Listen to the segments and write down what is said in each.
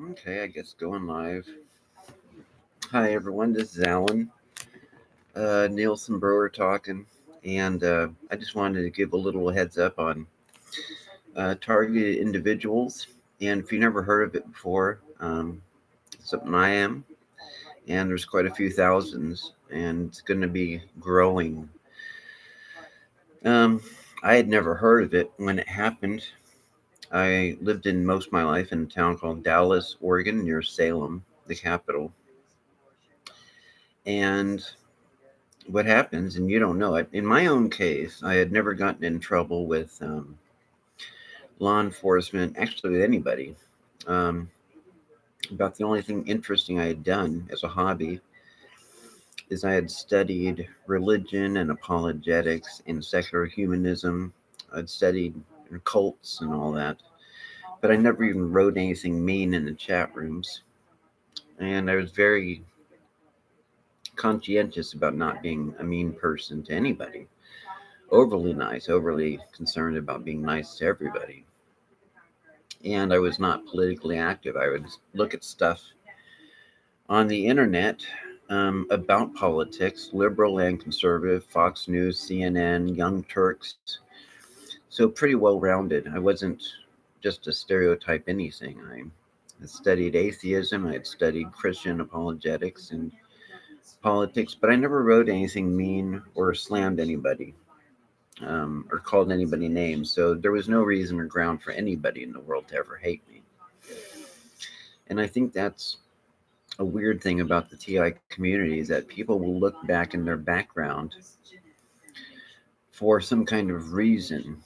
Okay, I guess going live. Hi everyone, this is Alan, Nielsen-Brewer talking, and I just wanted to give a little heads up on targeted individuals. And if you never heard of it before, something I am, and there's quite a few thousands, and it's going to be growing. Um, I had never heard of it when it happened. I lived in most of my life in a town called Dallas, Oregon, near Salem, the capital, and what happens, and you don't know it. In my own case, I had never gotten in trouble with law enforcement, actually with anybody. Um, about the only thing interesting I had done as a hobby is I had studied religion and apologetics and secular humanism. I'd studied cults and all that, but I never even wrote anything mean in the chat rooms. And I was very conscientious about not being a mean person to anybody. Overly nice, overly concerned about being nice to everybody. And I was not politically active. I would look at stuff on the internet about politics, liberal and conservative, Fox News, CNN, Young Turks. So pretty well rounded. I wasn't just a stereotype anything. I studied atheism, I had studied Christian apologetics and politics, but I never wrote anything mean or slammed anybody. Or called anybody names. So there was no reason or ground for anybody in the world to ever hate me. And I think that's a weird thing about the TI community is that people will look back in their background for some kind of reason.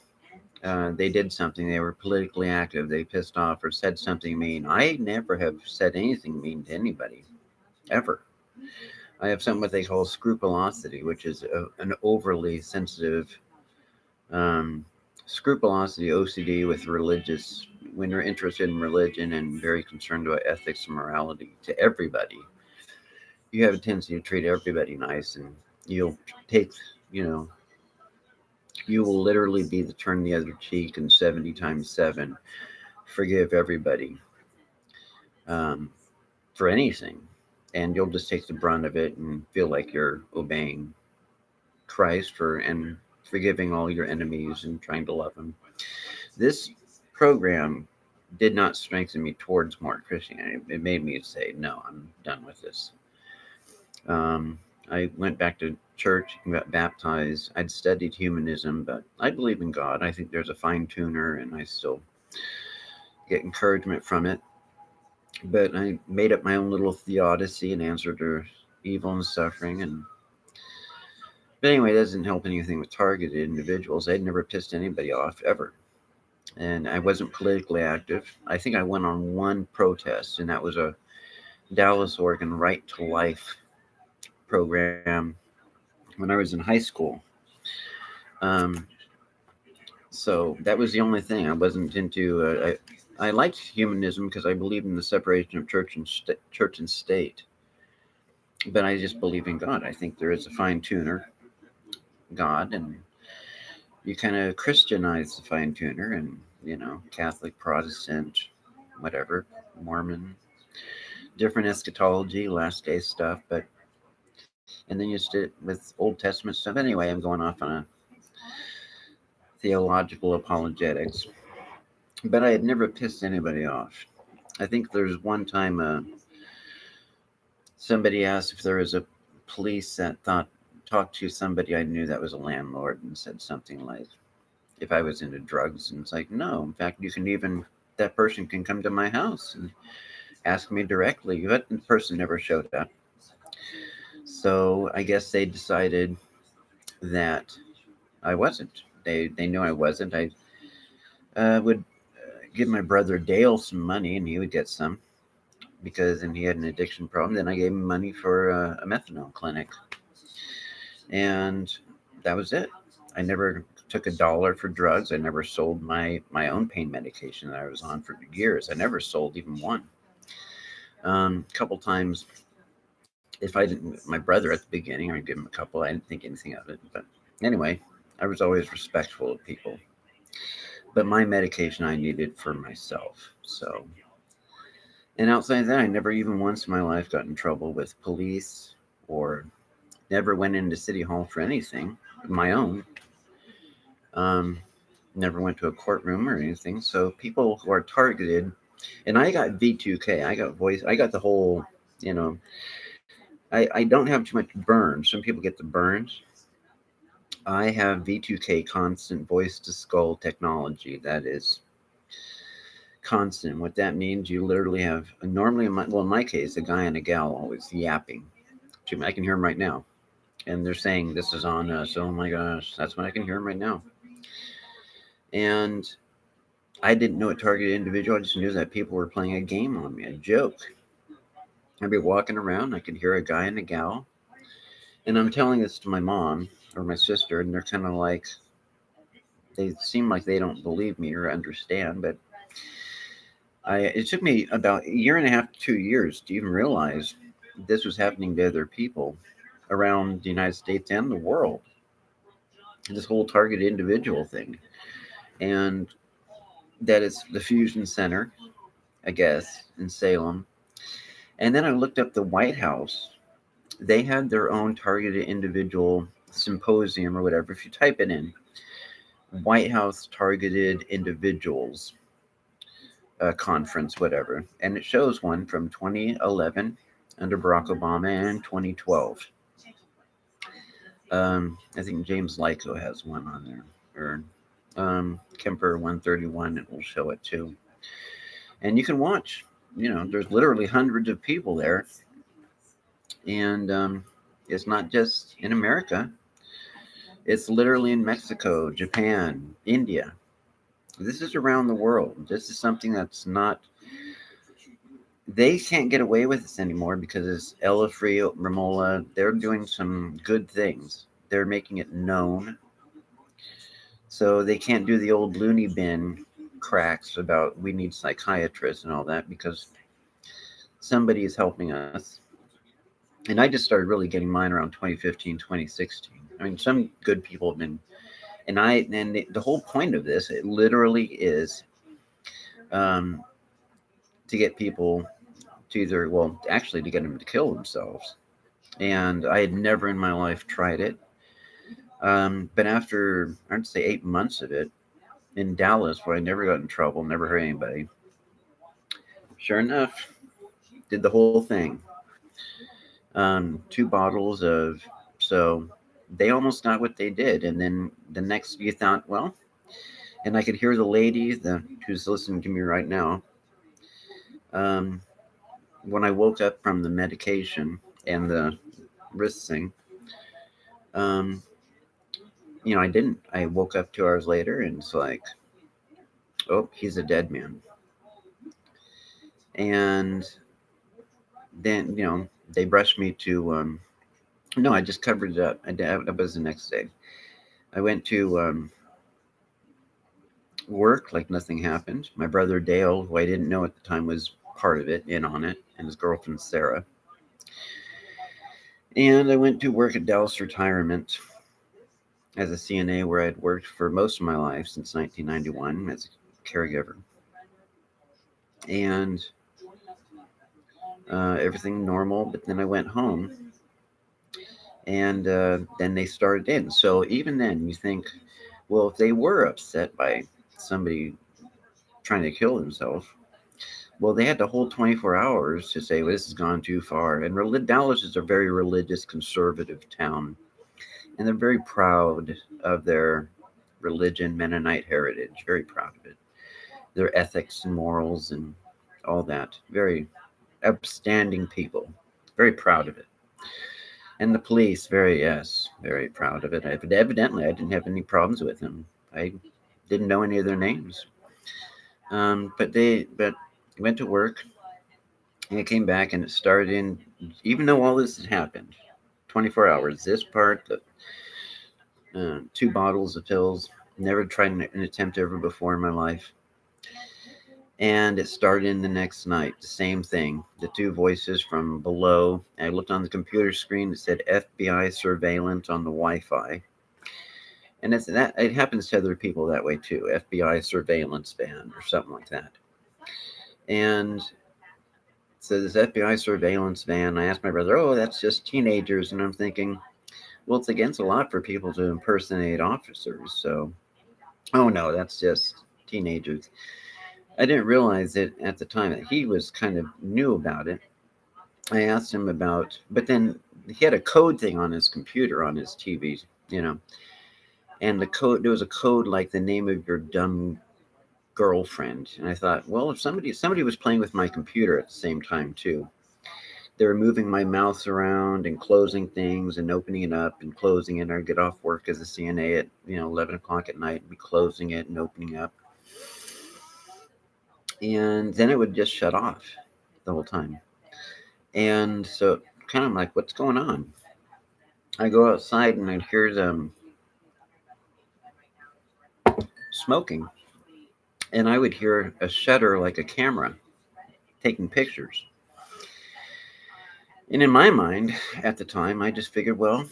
They did something, they were politically active, they pissed off or said something mean. I never have said anything mean to anybody, ever. I have something what they call scrupulosity, which is an overly sensitive um, scrupulosity, OCD with religious, when you're interested in religion and very concerned about ethics and morality to everybody, you have a tendency to treat everybody nice and you'll take, you know, you will literally be the turn the other cheek and 70 times 7, forgive everybody um, for anything. And you'll just take the brunt of it and feel like you're obeying Christ for and forgiving all your enemies and trying to love them. This program did not strengthen me towards more Christianity. It made me say, no, I'm done with this. I went back to church and got baptized. I'd studied humanism, but I believe in God. I think there's a fine tuner, and I still get encouragement from it. But I made up my own little theodicy and answer to evil and suffering. And but anyway, it doesn't help anything with targeted individuals. I'd never pissed anybody off ever, and I wasn't politically active. I think I went on one protest, and that was a Dallas, Oregon Right to Life program when I was in high school. Um, so that was the only thing. I wasn't into. I liked humanism because I believed in the separation of church and state. But I just believe in God. I think there is a fine tuner, God, and you kind of Christianize the fine tuner, and Catholic, Protestant, whatever, Mormon, different eschatology, last day stuff, but and then you sit with Old Testament stuff. Anyway, I'm going off on a theological apologetics, but I had never pissed anybody off. I think there's one time somebody asked if there was a police that thought talked to somebody I knew that was a landlord and said something like, if I was into drugs, and it's like, no, in fact, you can even that person can come to my house and ask me directly, but the person never showed up. So I guess they decided that I wasn't. They knew I wasn't. I would give my brother Dale some money, and he would get some because and he had an addiction problem. Then I gave him money for a methadone clinic, and that was it. I never took a dollar for drugs. I never sold my own pain medication that I was on for years. I never sold even one. A couple times, if I didn't, my brother at the beginning, I'd give him a couple. I didn't think anything of it, but anyway, I was always respectful of people. But my medication I needed for myself. So And outside of that, I never even once in my life got in trouble with police or never went into City Hall for anything of my own. Um, Never went to a courtroom or anything. So people who are targeted, and I got V2K, I got voice, I got the whole, you know, I don't have too much burns. Some people get the burns. I have V2K, constant voice to skull technology. That is constant. What that means, you literally have normally, in my case, a guy and a gal always yapping to me. I can hear them right now, and they're saying this is on us. Oh my gosh, that's when I can hear them right now. And I didn't know a targeted individual. I just knew that people were playing a game on me, a joke. I'd be walking around, I could hear a guy and a gal, and I'm telling this to my mom or my sister, and they're kind of like, they seem like they don't believe me or understand, but it took me about a year and a half to 2 years to even realize this was happening to other people around the United States and the world. This whole targeted individual thing, and that it's the Fusion Center, I guess, in Salem. And then I looked up the White House. They had their own targeted individual symposium or whatever. If you type it in, White House targeted individuals conference, whatever, and it shows one from 2011 under Barack Obama and 2012. I think James Lyko has one on there, or Kemper 131. It will show it too, and you can watch. There's literally hundreds of people there, and it's not just in America. It's literally in Mexico, Japan, India. This is around the world. This is something that's not. They can't get away with this anymore because it's Ella Free, Ramola. They're doing some good things. They're making it known. So they can't do the old loony bin cracks about we need psychiatrists and all that because somebody is helping us. And I just started really getting mine around 2015, 2016. I mean, some good people have been, and the whole point of this, it literally is um, to get people to either, well, actually to get them to kill themselves. And I had never in my life tried it. But after, I'd say 8 months of it in Dallas, where I never got in trouble, never hurt anybody, sure enough, did the whole thing. 2 bottles of, so they almost got what they did. And then the next, you thought, well, and I could hear the lady who's listening to me right now. Um, when I woke up from the medication and the wrist thing, um, I didn't. I woke up 2 hours later and it's like, oh, he's a dead man. And then, they brushed me to, no, I just covered it up. That was the next day. I went to work like nothing happened. My brother Dale, who I didn't know at the time, was part of it, in on it, and his girlfriend Sarah. And I went to work at Dallas Retirement as a CNA, where I'd worked for most of my life since 1991 as a caregiver. And everything normal, but then I went home, and then they started in. So even then, you think, well, if they were upset by somebody trying to kill themselves, well, they had the whole 24 hours to say, well, this has gone too far. And Dallas is a very religious, conservative town, and they're very proud of their religion, Mennonite heritage, very proud of it. Their ethics and morals and all that. Very upstanding people, very proud of it. And the police, very proud of it. Evidently, I didn't have any problems with them. I didn't know any of their names. But went to work, and it came back, and it started in, even though all this had happened, 24 hours, this part, the 2 bottles of pills, never tried an attempt ever before in my life. And it started in the next night, the same thing. The 2 voices from below. I looked on the computer screen, it said FBI surveillance on the Wi-Fi. And it happens to other people that way too, FBI surveillance ban or something like that. And So this FBI surveillance van, I asked my brother, oh, that's just teenagers. And I'm thinking, well, it's against the law for people to impersonate officers. So, oh no, that's just teenagers. I didn't realize it at the time that he was kind of new about it. I asked him about, but then he had a code thing on his computer, on his TV, you know, and the code, there was a code like the name of your dumb girlfriend. And I thought, well, if somebody was playing with my computer at the same time too. They were moving my mouse around and closing things and opening it up and closing it. I'd get off work as a CNA at 11 o'clock at night and be closing it and opening up, and then it would just shut off the whole time. And so, kind of like, what's going on? I go outside and I hear them smoking, and I would hear a shutter like a camera taking pictures. And in my mind, at the time, I just figured, well,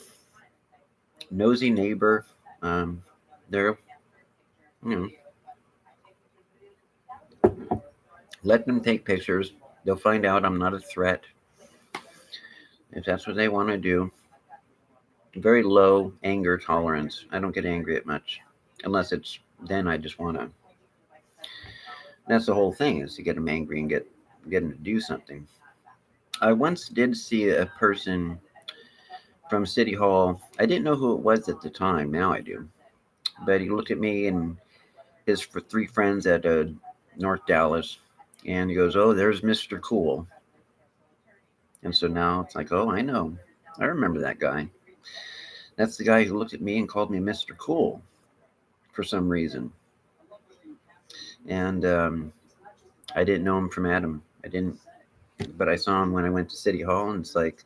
nosy neighbor, um, they're, you know, let them take pictures. They'll find out I'm not a threat if that's what they want to do. Very low anger tolerance. I don't get angry at much, unless it's then I just want to. That's the whole thing, is to get them angry and get them to do something. I once did see a person from City Hall. I didn't know who it was at the time. Now I do. But he looked at me and his three friends at North Dallas, and he goes, "Oh, there's Mr. Cool." And so now it's like, oh, I know. I remember that guy. That's the guy who looked at me and called me Mr. Cool for some reason. And I didn't know him from Adam. I didn't, but I saw him when I went to City Hall, and it's like,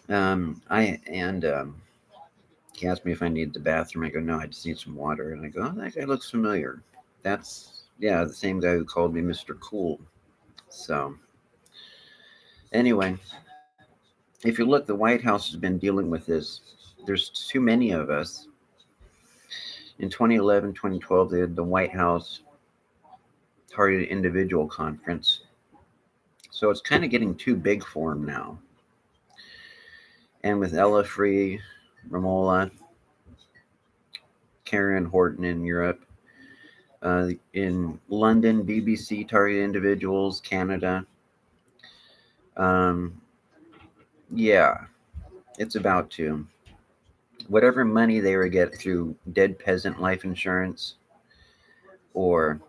I and he asked me if I needed the bathroom. I go, no, I just need some water. And I go, oh, that guy looks familiar. That's, yeah, the same guy who called me Mr. Cool. So anyway, if you look, the White House has been dealing with this. There's too many of us. In 2011, 2012, they had the White House Targeted Individual Conference. So it's kind of getting too big for them now. And with Ella Free, Ramola, Karen Horton in Europe, in London, BBC Targeted Individuals, Canada. Um, yeah, it's about to. Whatever money they would get through dead peasant life insurance or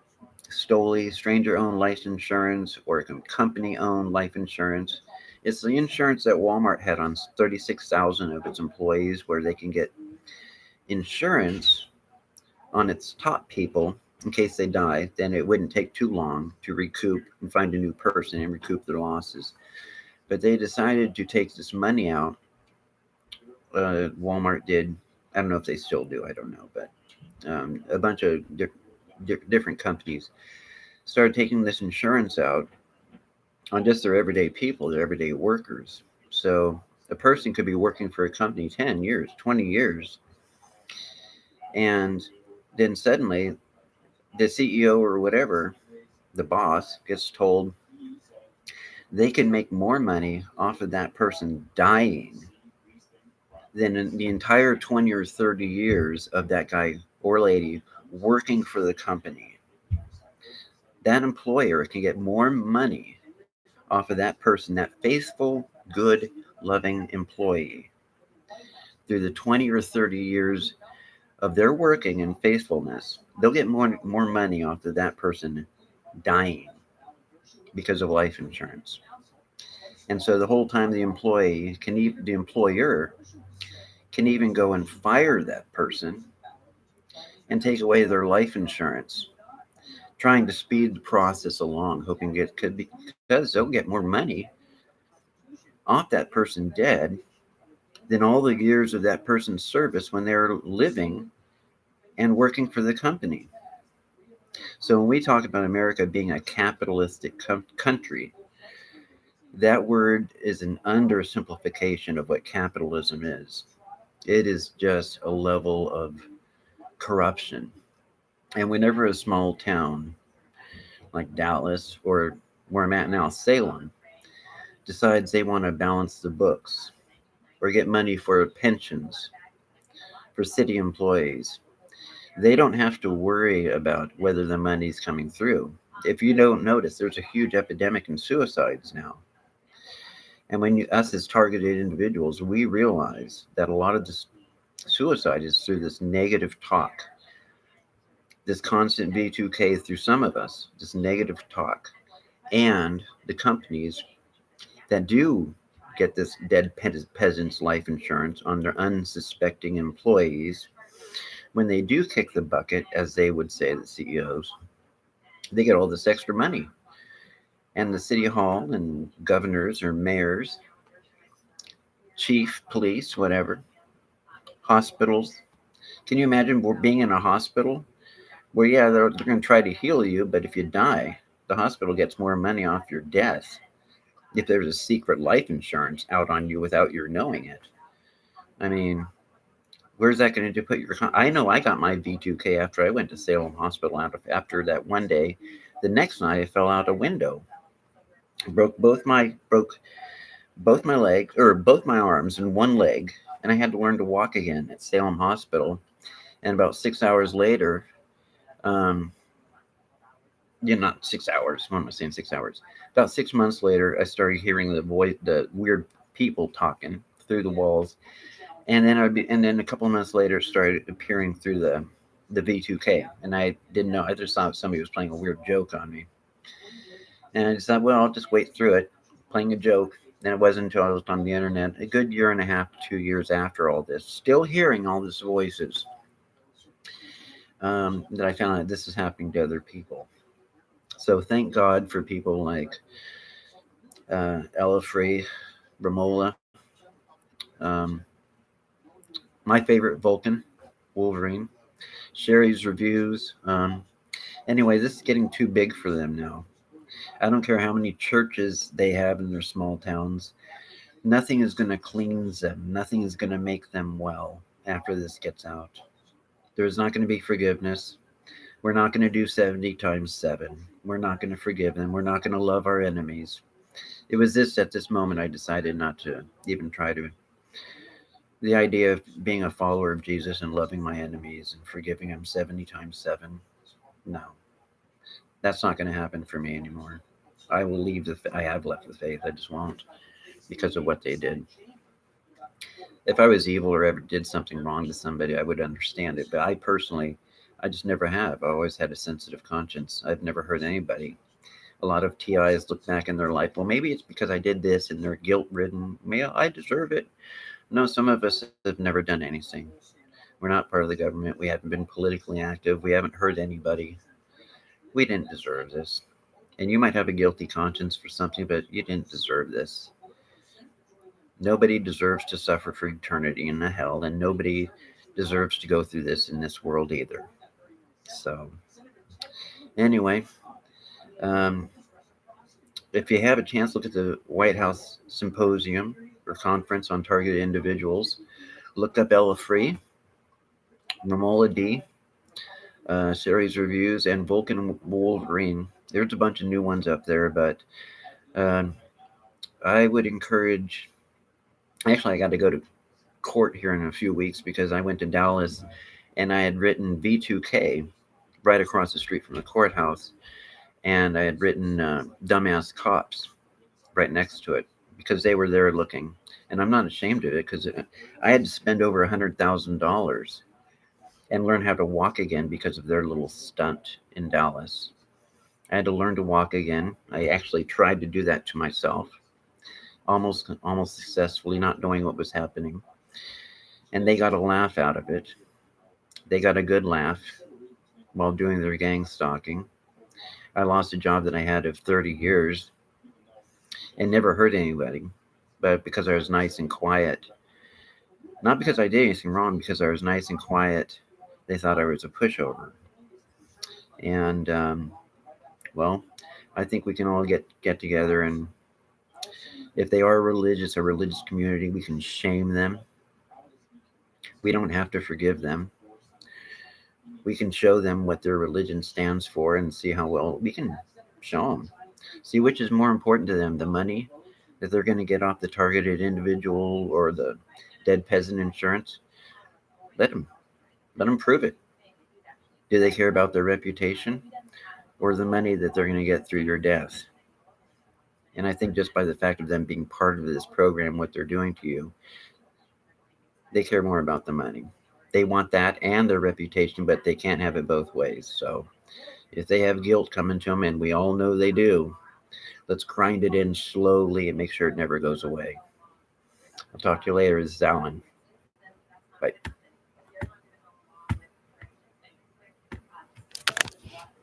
Stoli, stranger-owned life insurance, or company-owned life insurance. It's the insurance that Walmart had on 36,000 of its employees, where they can get insurance on its top people in case they die. Then it wouldn't take too long to recoup and find a new person and recoup their losses. But they decided to take this money out. Walmart did. I don't know if they still do. I don't know, but a bunch of different companies started taking this insurance out on just their everyday people, their everyday workers. So a person could be working for a company 10 years, 20 years, and then suddenly the CEO or whatever, the boss, gets told they can make more money off of that person dying than in the entire 20 or 30 years of that guy or lady working for the company. That employer can get more money off of that person, that faithful, good, loving employee, through the 20 or 30 years of their working and faithfulness. They'll get more money off of that person dying because of life insurance. And so the whole time the employer can even go and fire that person and take away their life insurance, trying to speed the process along, hoping it could be, because they'll get more money off that person dead than all the years of that person's service when they're living and working for the company. So when we talk about America being a capitalistic country, that word is an undersimplification of what capitalism is. It is just a level of corruption. And whenever a small town like Dallas or where I'm at now, Salem, decides they want to balance the books or get money for pensions for city employees, they don't have to worry about whether the money's coming through. If you don't notice, there's a huge epidemic in suicides now. And when us as targeted individuals, we realize that a lot of this suicide is through this negative talk, this constant V2K through some of us, this negative talk, and the companies that do get this dead peasant's life insurance on their unsuspecting employees. When they do kick the bucket, as they would say, the CEOs, they get all this extra money. And the city hall and governors or mayors, chief police, whatever, hospitals. Can you imagine being in a hospital where, yeah, they're going to try to heal you, but if you die, the hospital gets more money off your death if there's a secret life insurance out on you without your knowing it. I mean, where's that going to put your? I know I got my V2K after I went to Salem Hospital after that one day. The next night, I fell out a window, broke my legs or both my arms and one leg, and I had to learn to walk again at Salem Hospital. And about 6 hours later, um, yeah, not 6 hours. What am I saying? 6 hours. About 6 months later, I started hearing the weird people talking through the walls, and then a couple of months later, it started appearing through the V2K, and I didn't know. I just thought somebody was playing a weird joke on me, and I decided, well, I'll just wait through it, playing a joke. Then it wasn't until I was on the internet, a good year and a half, 2 years after all this, still hearing all these voices, that I found out this is happening to other people. So thank God for people like Ella Free, Ramola, um, my favorite Vulcan, Wolverine, Sherry's reviews. Anyway, this is getting too big for them now. I don't care how many churches they have in their small towns. Nothing is going to cleanse them. Nothing is going to make them well after this gets out. There's not going to be forgiveness. We're not going to do 70 times 7. We're not going to forgive them. We're not going to love our enemies. It was at this moment I decided not to even try to. The idea of being a follower of Jesus and loving my enemies and forgiving them 70 times 7. No, that's not going to happen for me anymore. I will leave I have left the faith. I just won't because of what they did. If I was evil or ever did something wrong to somebody, I would understand it. But I personally, I just never have. I always had a sensitive conscience. I've never hurt anybody. A lot of TIs look back in their life. Well, maybe it's because I did this and they're guilt ridden. Maybe I deserve it. No, some of us have never done anything. We're not part of the government. We haven't been politically active. We haven't hurt anybody. We didn't deserve this. And you might have a guilty conscience for something, but you didn't deserve this. Nobody deserves to suffer for eternity in the hell, and nobody deserves to go through this in this world either. So, anyway, um, if you have a chance, look at the White House Symposium or Conference on Targeted Individuals. Look up Ella Free, Ramola D, series reviews, and Vulcan Wolverine. There's a bunch of new ones up there, but um, I would encourage. Actually, I got to go to court here in a few weeks because I went to Dallas and I had written V2K right across the street from the courthouse, and I had written dumbass cops right next to it because they were there looking. And I'm not ashamed of it because I had to spend over $100,000 and learn how to walk again because of their little stunt in Dallas. I had to learn to walk again. I actually tried to do that to myself, almost successfully, not knowing what was happening. And they got a laugh out of it. They got a good laugh while doing their gang stalking. I lost a job that I had of 30 years and never hurt anybody, but because I was nice and quiet. Not because I did anything wrong, because I was nice and quiet, they thought I was a pushover. And well, I think we can all get together, and if they are a religious community, we can shame them. We don't have to forgive them. We can show them what their religion stands for and see how well we can show them. See which is more important to them, the money that they're going to get off the targeted individual or the dead peasant insurance. Let them prove it. Do they care about their reputation or the money that they're going to get through your death? And I think just by the fact of them being part of this program, what they're doing to you, they care more about the money. They want that and their reputation, but they can't have it both ways. So if they have guilt coming to them, and we all know they do, let's grind it in slowly and make sure it never goes away. I'll talk to you later. This is Alan. Bye.